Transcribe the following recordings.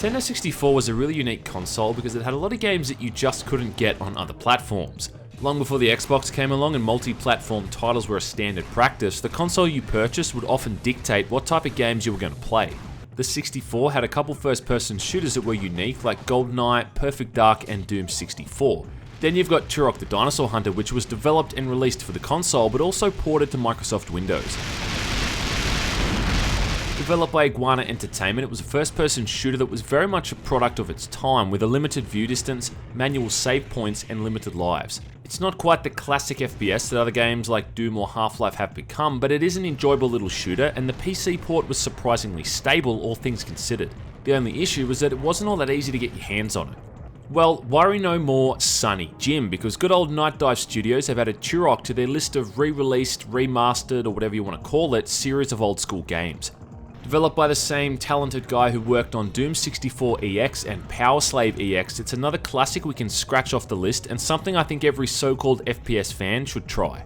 Nintendo 64 was a really unique console because it had a lot of games that you just couldn't get on other platforms. Long before the Xbox came along and multi-platform titles were a standard practice, the console you purchased would often dictate what type of games you were going to play. The 64 had a couple first-person shooters that were unique, like GoldenEye, Perfect Dark, and Doom 64. Then you've got Turok the Dinosaur Hunter, which was developed and released for the console, but also ported to Microsoft Windows. Developed by Iguana Entertainment, it was a first-person shooter that was very much a product of its time, with a limited view distance, manual save points, and limited lives. It's not quite the classic FPS that other games like Doom or Half-Life have become, but it is an enjoyable little shooter, and the PC port was surprisingly stable, all things considered. The only issue was that it wasn't all that easy to get your hands on it. Well, worry no more, Sonny Jim, because good old Night Dive Studios have added Turok to their list of re-released, remastered, or whatever you want to call it, series of old-school games. Developed by the same talented guy who worked on Doom 64 EX and Power Slave EX, it's another classic we can scratch off the list and something I think every so-called FPS fan should try.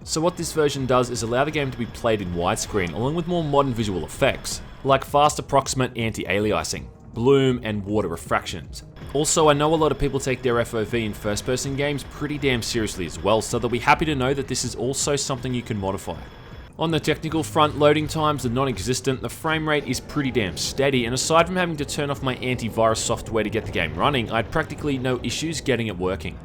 So what this version does is allow the game to be played in widescreen along with more modern visual effects, like fast approximate anti-aliasing, bloom, and water refractions. Also, I know a lot of people take their FOV in first-person games pretty damn seriously as well, so they'll be happy to know that this is also something you can modify. On the technical front, loading times are non-existent, the frame rate is pretty damn steady, and aside from having to turn off my antivirus software to get the game running, I had practically no issues getting it working.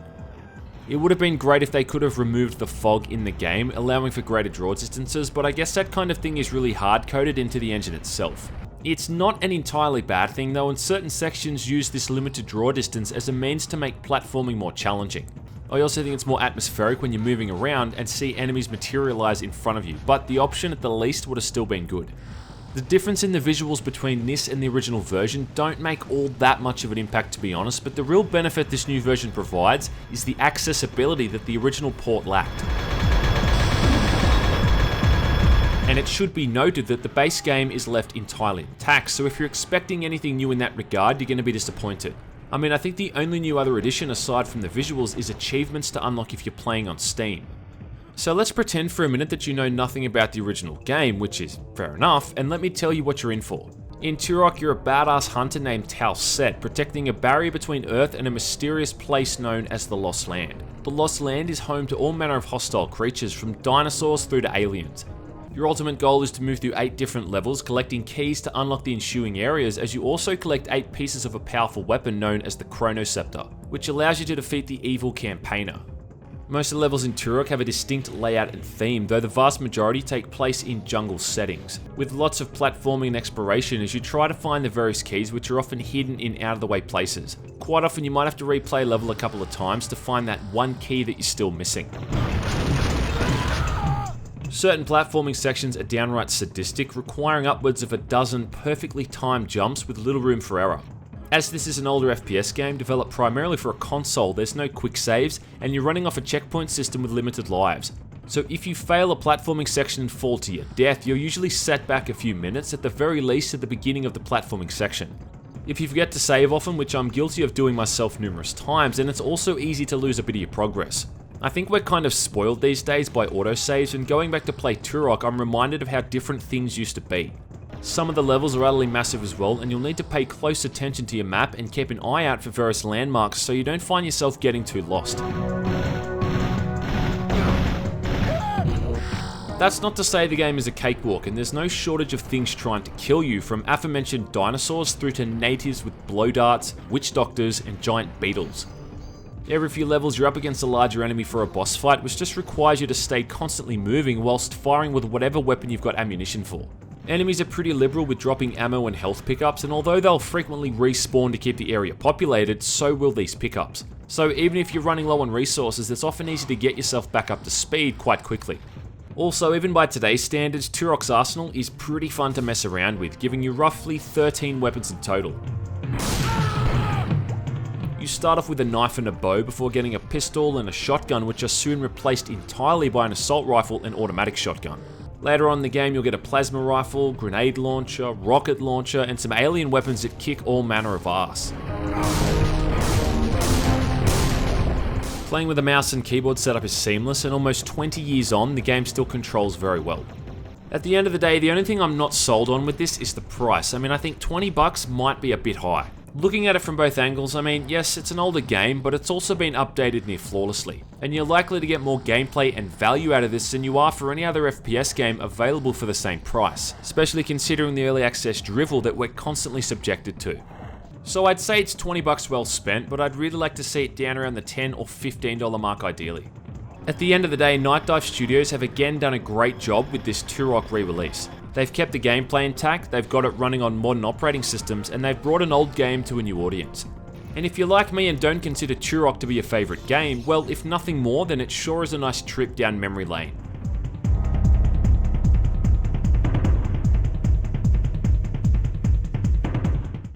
It would have been great if they could have removed the fog in the game, allowing for greater draw distances, but I guess that kind of thing is really hard-coded into the engine itself. It's not an entirely bad thing though, and certain sections use this limited draw distance as a means to make platforming more challenging. I also think it's more atmospheric when you're moving around and see enemies materialize in front of you, but the option at the least would have still been good. The difference in the visuals between this and the original version don't make all that much of an impact, to be honest, but the real benefit this new version provides is the accessibility that the original port lacked. And it should be noted that the base game is left entirely intact, so if you're expecting anything new in that regard, you're going to be disappointed. I mean, I think the only new other addition aside from the visuals is achievements to unlock if you're playing on Steam. So let's pretend for a minute that you know nothing about the original game, which is fair enough, and let me tell you what you're in for. In Turok, you're a badass hunter named Tal Set, protecting a barrier between Earth and a mysterious place known as the Lost Land. The Lost Land is home to all manner of hostile creatures, from dinosaurs through to aliens. Your ultimate goal is to move through 8 different levels, collecting keys to unlock the ensuing areas, as you also collect 8 pieces of a powerful weapon known as the Chronoscepter, which allows you to defeat the evil campaigner. Most of the levels in Turok have a distinct layout and theme, though the vast majority take place in jungle settings, with lots of platforming and exploration as you try to find the various keys, which are often hidden in out-of-the-way places. Quite often you might have to replay a level a couple of times to find that one key that you're still missing. Certain platforming sections are downright sadistic, requiring upwards of a dozen perfectly timed jumps with little room for error. As this is an older FPS game developed primarily for a console, there's no quick saves, and you're running off a checkpoint system with limited lives. So if you fail a platforming section and fall to your death, you're usually set back a few minutes, at the very least at the beginning of the platforming section. If you forget to save often, which I'm guilty of doing myself numerous times, then it's also easy to lose a bit of your progress. I think we're kind of spoiled these days by autosaves, and going back to play Turok, I'm reminded of how different things used to be. Some of the levels are utterly massive as well, and you'll need to pay close attention to your map and keep an eye out for various landmarks so you don't find yourself getting too lost. That's not to say the game is a cakewalk, and there's no shortage of things trying to kill you, from aforementioned dinosaurs through to natives with blow darts, witch doctors, and giant beetles. Every few levels you're up against a larger enemy for a boss fight, which just requires you to stay constantly moving whilst firing with whatever weapon you've got ammunition for. Enemies are pretty liberal with dropping ammo and health pickups, and although they'll frequently respawn to keep the area populated, so will these pickups. So even if you're running low on resources, it's often easy to get yourself back up to speed quite quickly. Also, even by today's standards, Turok's arsenal is pretty fun to mess around with, giving you roughly 13 weapons in total. You start off with a knife and a bow before getting a pistol and a shotgun, which are soon replaced entirely by an assault rifle and automatic shotgun. Later on in the game you'll get a plasma rifle, grenade launcher, rocket launcher, and some alien weapons that kick all manner of ass. Playing with a mouse and keyboard setup is seamless, and almost 20 years on, the game still controls very well. At the end of the day, the only thing I'm not sold on with this is the price. I mean, I think 20 bucks might be a bit high. Looking at it from both angles, I mean, yes, it's an older game, but it's also been updated near flawlessly, and you're likely to get more gameplay and value out of this than you are for any other FPS game available for the same price, especially considering the early access drivel that we're constantly subjected to. So I'd say it's 20 bucks well spent, but I'd really like to see it down around the $10 or $15 mark ideally. At the end of the day, Night Dive Studios have again done a great job with this Turok re-release. They've kept the gameplay intact, they've got it running on modern operating systems, and they've brought an old game to a new audience. And if you're like me and don't consider Turok to be your favourite game, well, if nothing more, then it sure is a nice trip down memory lane.